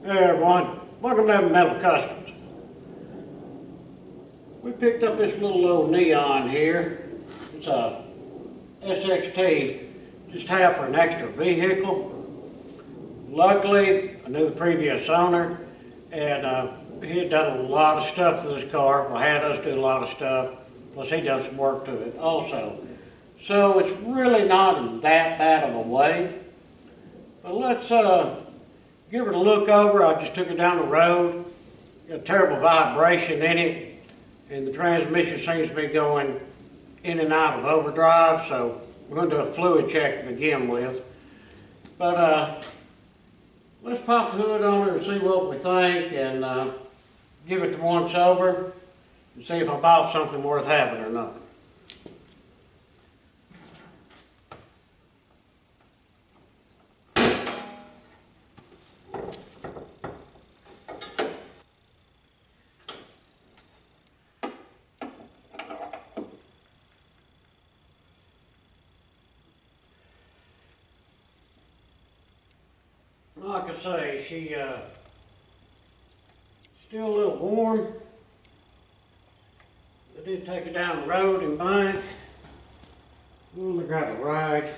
Hey everyone, welcome to Metal Customs. We picked up this little old neon here. It's a SXT, just have for an extra vehicle. Luckily, I knew the previous owner, and he had done a lot of stuff to this car. Well, had us do a lot of stuff, plus he done some work to it also. So it's really not in that bad of a way. But let's give it a look over. I just took it down the road. Got a terrible vibration in it, and the transmission seems to be going in and out of overdrive, so we're going to do a fluid check to begin with. But let's pop the hood on it and see what we think, and give it the once over and see if I bought something worth having or not. Like I say, she still a little warm. I did take it down the road and back. Let me grab a ride.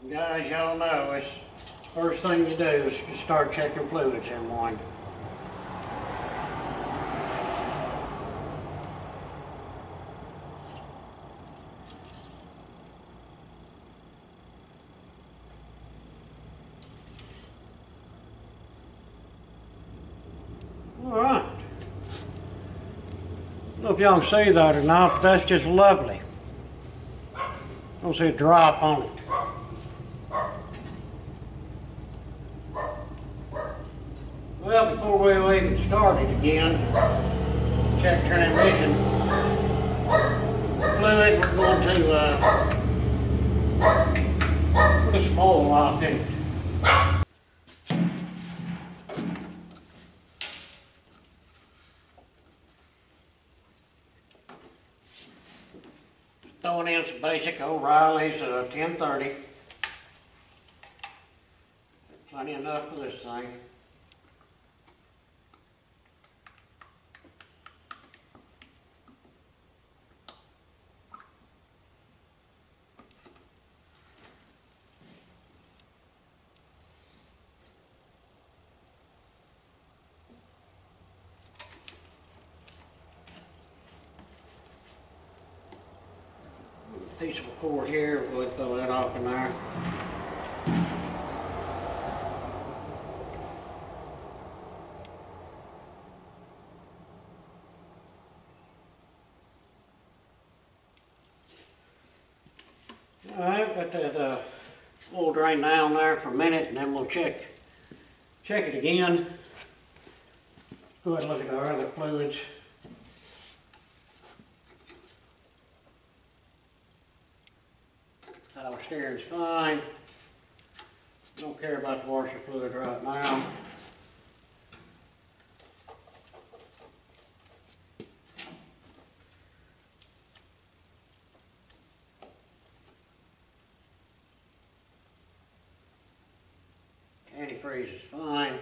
Guys, y'all know it's first thing you do is just start checking fluids in one. Alright. I don't know if y'all can see that or not, but that's just lovely. I don't see a drop on it. Well, before we even started again, check transmission fluid, we're going to put some oil off in it. Throwing in some basic O'Reilly's 1030. Plenty enough for this thing. Piece of cord here, we'll throw that off in there. Alright, got that oil drain down there for a minute, and then we'll check it again. Go ahead and look at our other fluids. Power steering's fine. Don't care about the washer fluid right now. Antifreeze is fine.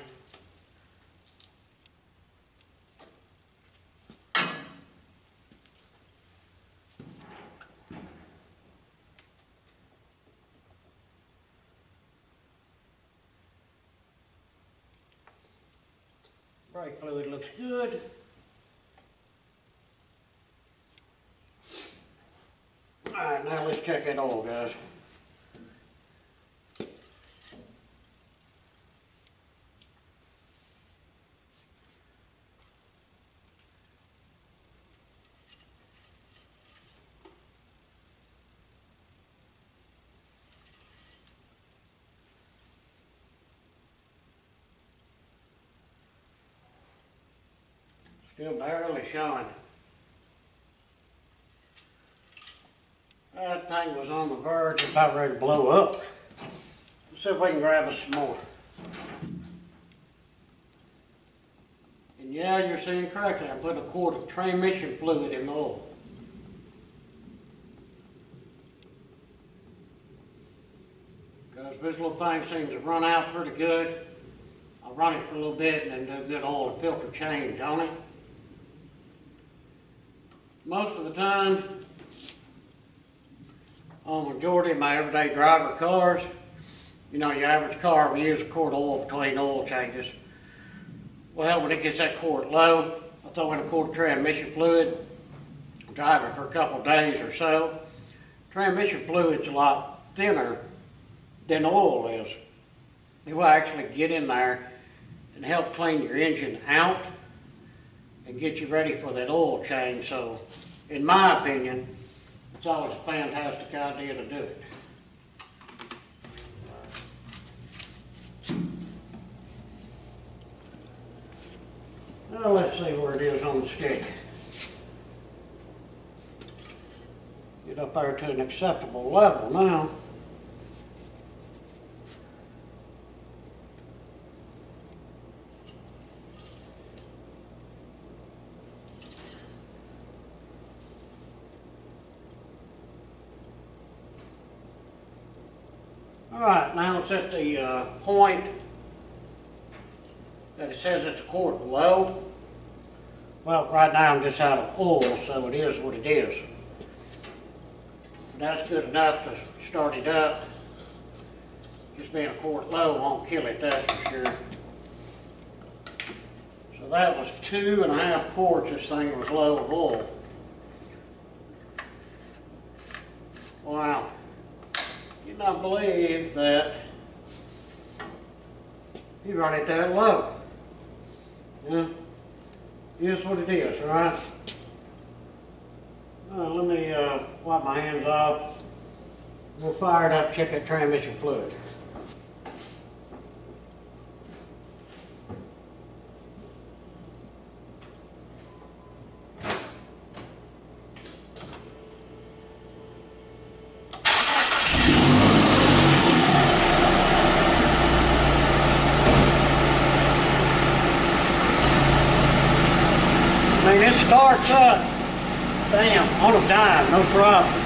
Brake fluid looks good. Alright, now let's check that oil, guys. Still barely showing. That thing was on the verge of about ready to blow up. Let's see if we can grab us some more. And yeah, you're seeing correctly. I'm putting a quart of transmission fluid in the oil. this little thing seems to run out pretty good. I'll run it for a little bit and then do a good oil and filter change on it. Most of the time, on the majority of my everyday driver cars, you know, your average car will use a quart of oil between oil changes. Well, when it gets that quart low, I throw in a quart of transmission fluid, drive it for a couple of days or so. Transmission fluid's a lot thinner than oil is. It will actually get in there and help clean your engine out and get you ready for that oil change. So, in my opinion, it's always a fantastic idea to do it. Now let's see where it is on the stick. Get up there to an acceptable level now. Alright, now it's at the point that it says it's a quart low. Well, right now I'm just out of oil, so it is what it is. That's good enough to start it up. Just being a quart low won't kill it, that's for sure. So that was 2.5 quarts this thing was low of oil. Wow. You not believe that you run it that low. Yeah. Here's what it is, right? Let me wipe my hands off. We'll fire it up, check that transmission fluid. I mean, it starts up, bam, on a dime, no problem.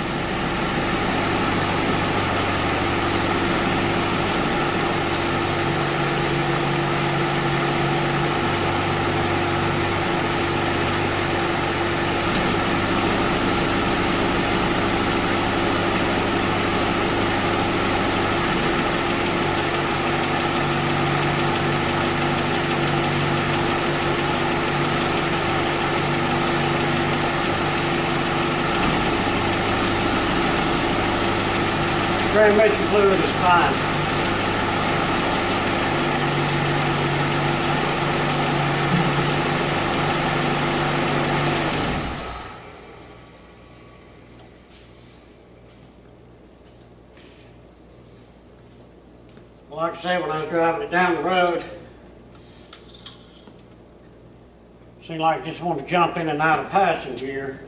Transmission fluid is fine. Well, like I say, when I was driving it down the road, it seemed like I just wanted to jump in and out of passing gear.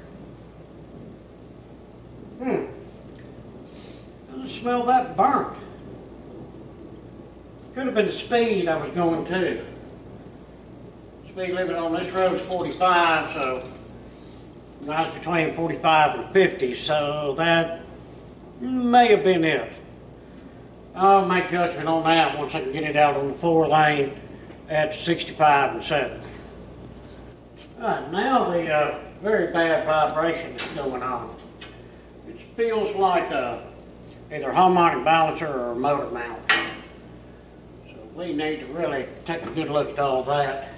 Smell that burnt. Could have been the speed I was going to. Speed limit on this road is 45, so I was between 45 and 50, so that may have been it. I'll make judgment on that once I can get it out on the 4-lane at 65 and 70. Alright, now the very bad vibration that's going on. It feels like either harmonic balancer or a motor mount. So we need to really take a good look at all that.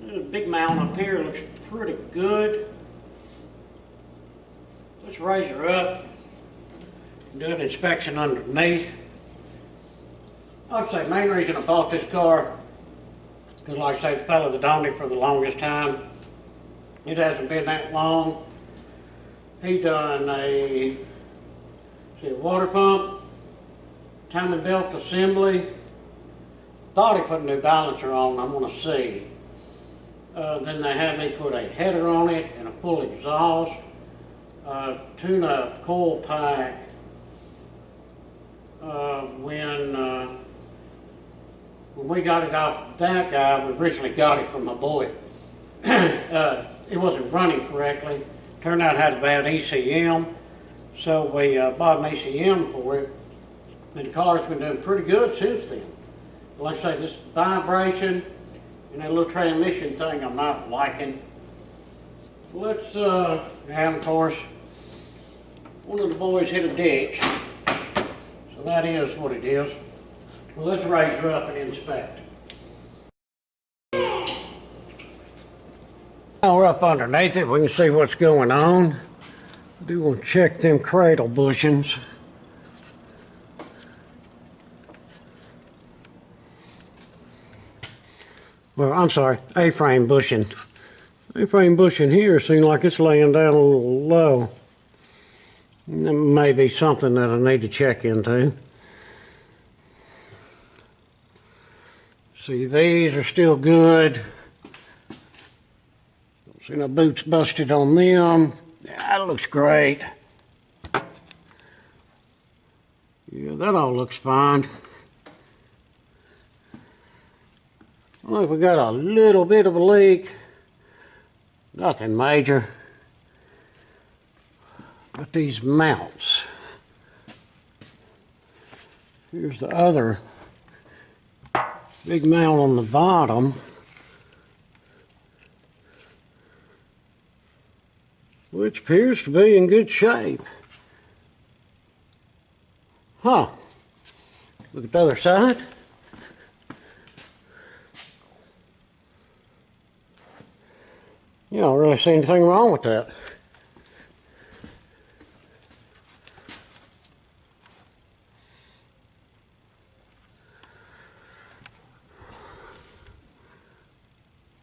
The big mount up here looks pretty good. Let's raise her up and do an inspection underneath. Like I say, main reason I bought this car, because like I say, the fellow that owned it for the longest time, it hasn't been that long. He done a water pump, timing belt assembly. Thought he put a new balancer on, I'm going to see. Then they had me put a header on it and a full exhaust, tune-up coil pack. When we got it off that guy, we originally got it from my boy. It wasn't running correctly. Turned out it had a bad ECM, So we bought an ECM for it, and the car's been doing pretty good since then. Like I say, this vibration and that little transmission thing I'm not liking. Let's, and of course, one of the boys hit a ditch, so that is what it is. Well, let's raise her up and inspect. Now we're up underneath it, we can see what's going on. I do want to check them cradle bushings. Well, I'm sorry, A-frame bushing. A-frame bushing here seems like it's laying down a little low. That may be something that I need to check into. See, these are still good. Don't see no boots busted on them. That looks great. Yeah, that all looks fine. Well, we got a little bit of a leak. Nothing major. But these mounts. Here's the other big mount on the bottom. Which appears to be in good shape. Huh. Look at the other side. You don't really see anything wrong with that.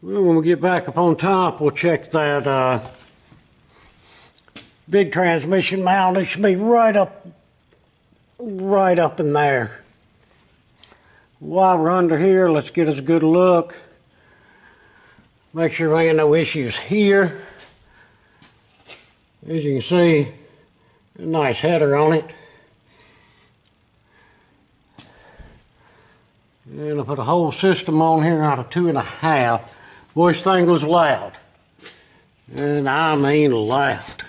Well, when we get back up on top, we'll check that big transmission mount. It should be right up in there. While we're under here, let's get us a good look. Make sure there ain't no issues here. As you can see, a nice header on it. And I put a whole system on here out of 2.5. Boy, this thing was loud. And I mean loud.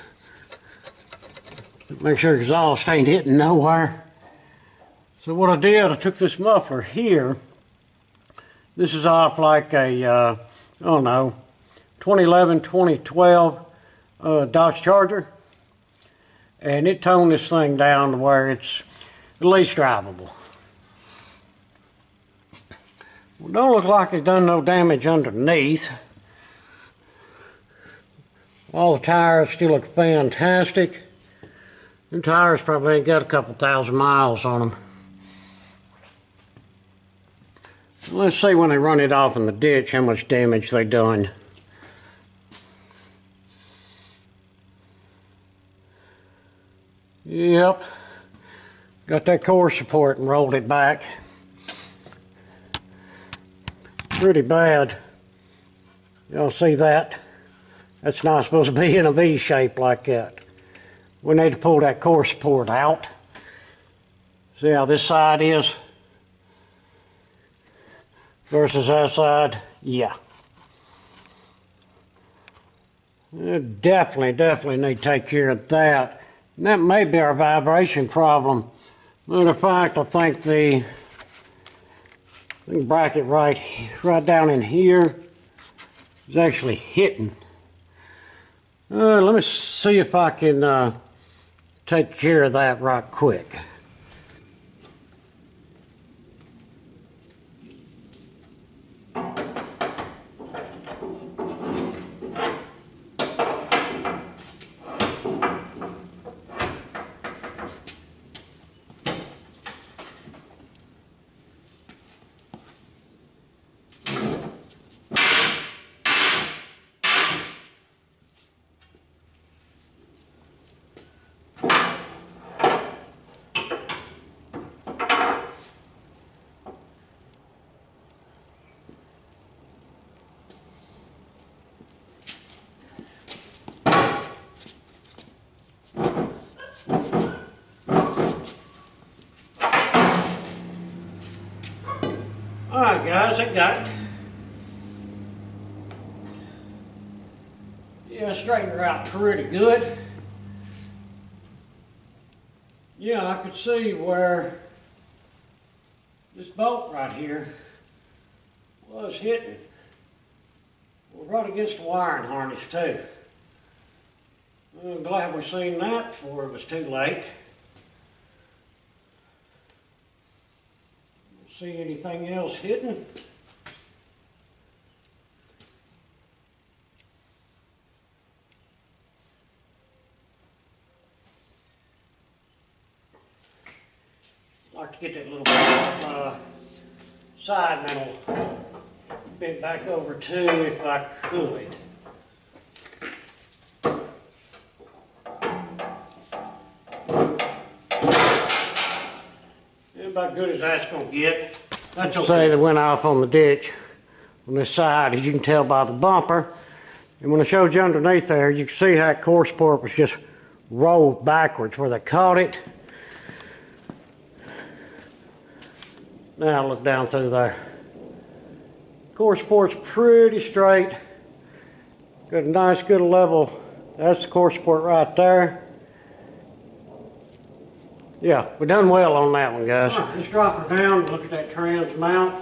Make sure exhaust ain't hitting nowhere. So what I did, I took this muffler here. This is off like a, I don't know, 2011, 2012 Dodge Charger. And it toned this thing down to where it's at least drivable. Well, don't look like it's done no damage underneath. All the tires still look fantastic. The tires probably ain't got a couple thousand miles on them. Let's see when they run it off in the ditch how much damage they done. Yep. Got that core support and rolled it back. Pretty bad. Y'all see that? That's not supposed to be in a V shape like that. We need to pull that core support out. See how this side is versus that side? Yeah. Definitely need to take care of that. And that may be our vibration problem. Matter of fact, I think the bracket right down in here is actually hitting. Let me see if I can take care of that right quick. Alright guys, I got it. Yeah, straightened her out pretty good. Yeah, I could see where this bolt right here was hitting. We're right against the wiring harness too. I'm glad we seen that before it was too late. Don't see anything else hitting. I'd like to get that little side metal bent back over too if I could. About good as that's going to get. That's okay. Say that went off on the ditch on this side, as you can tell by the bumper. And when I showed you underneath there, you can see how that core support was just rolled backwards where they caught it. Now look down through there. Core support's pretty straight. Got a nice good level. That's the core support right there. Yeah, we done well on that one, guys. Right, just drop her down, look at that trans mount.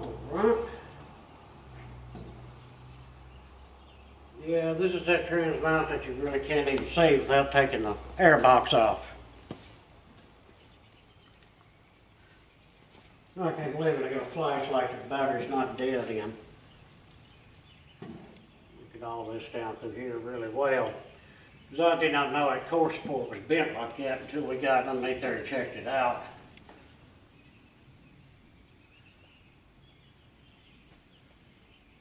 All right. Yeah, this is that trans mount that you really can't even see without taking the air box off. I can't believe it, I got a flashlight that the battery's not dead in. Look at all this down through here really well. Because I did not know that core support was bent like that until we got underneath there and checked it out.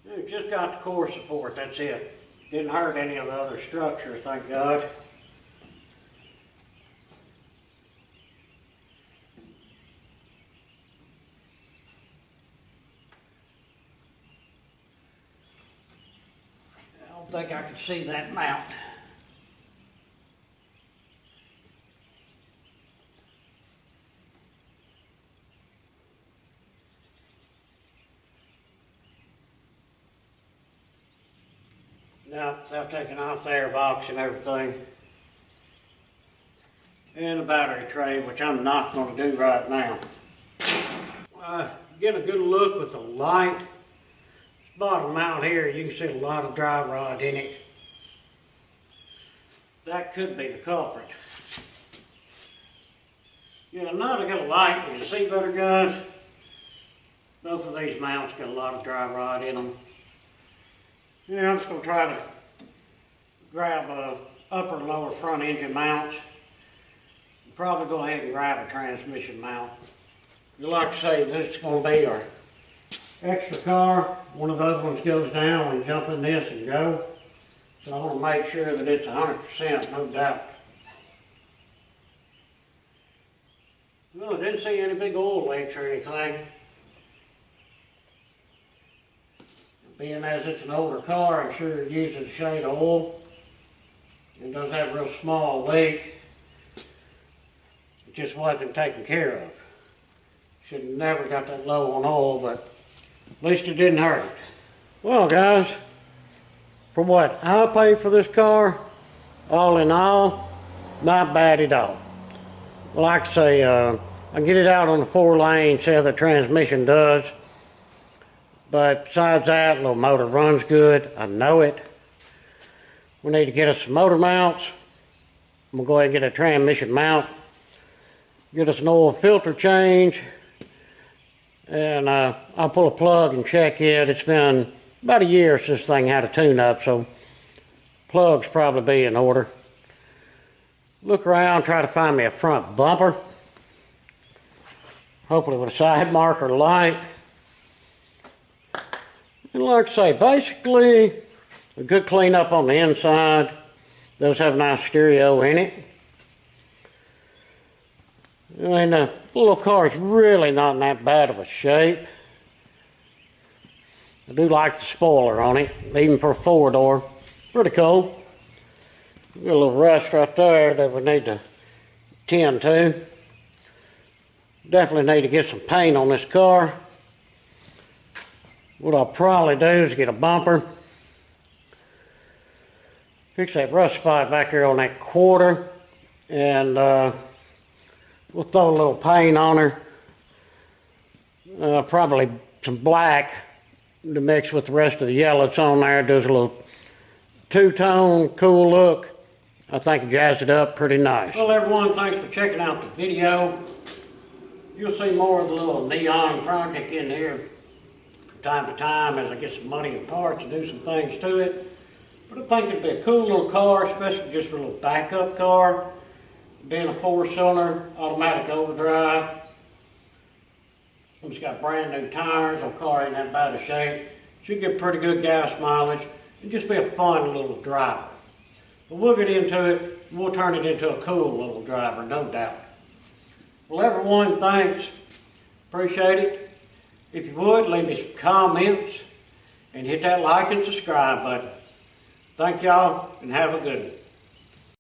It just got the core support, that's it. Didn't hurt any of the other structure, thank God. I don't think I can see that mount. Now, without taking off the air box and everything. And the battery tray, which I'm not going to do right now. Get a good look with the light. This bottom mount here, you can see a lot of dry rot in it. That could be the culprit. Yeah, now to get a light, you see better, guys? Both of these mounts got a lot of dry rot in them. Yeah, I'm just going to try to grab upper and lower front engine mounts. Probably go ahead and grab a transmission mount. Like I say, this is going to be our extra car. One of the other ones goes down and jump in this and go. So I want to make sure that it's 100%, no doubt. Well, I didn't see any big oil leaks or anything. Being as it's an older car, I'm sure it uses a shade of oil. It does have a real small leak. It just wasn't taken care of. Should have never got that low on oil, but at least it didn't hurt. Well, guys, for what I paid for this car, all in all, not bad at all. Like I say, I get it out on the 4-lane, see how the transmission does. But besides that, the little motor runs good. I know it. We need to get us some motor mounts. I'm going to go ahead and get a transmission mount. Get us an oil filter change. And I'll pull a plug and check it. It's been about a year since this thing had a tune-up, so plugs probably be in order. Look around, try to find me a front bumper. Hopefully with a side marker light. And like I say, basically, a good cleanup on the inside. Does have a nice stereo in it. And the little car is really not in that bad of a shape. I do like the spoiler on it, even for a 4-door. Pretty cool. Got a little rust right there that we need to tend to. Definitely need to get some paint on this car. What I'll probably do is get a bumper, fix that rust spot back here on that quarter, and we'll throw a little paint on her. Probably some black to mix with the rest of the yellow that's on there. Does a little two-tone, cool look. I think it jazzed it up pretty nice. Well, everyone, thanks for checking out the video. You'll see more of the little neon project in here from time to time as I get some money and parts and do some things to it. But I think it'd be a cool little car, especially just for a little backup car. Being a 4-cylinder, automatic overdrive. It's got brand new tires, the car ain't that bad of shape. Should get pretty good gas mileage and just be a fun little driver. But we'll get into it, and we'll turn it into a cool little driver, no doubt. Well, everyone, thanks. Appreciate it. If you would, leave me some comments and hit that like and subscribe button. Thank y'all, and have a good one.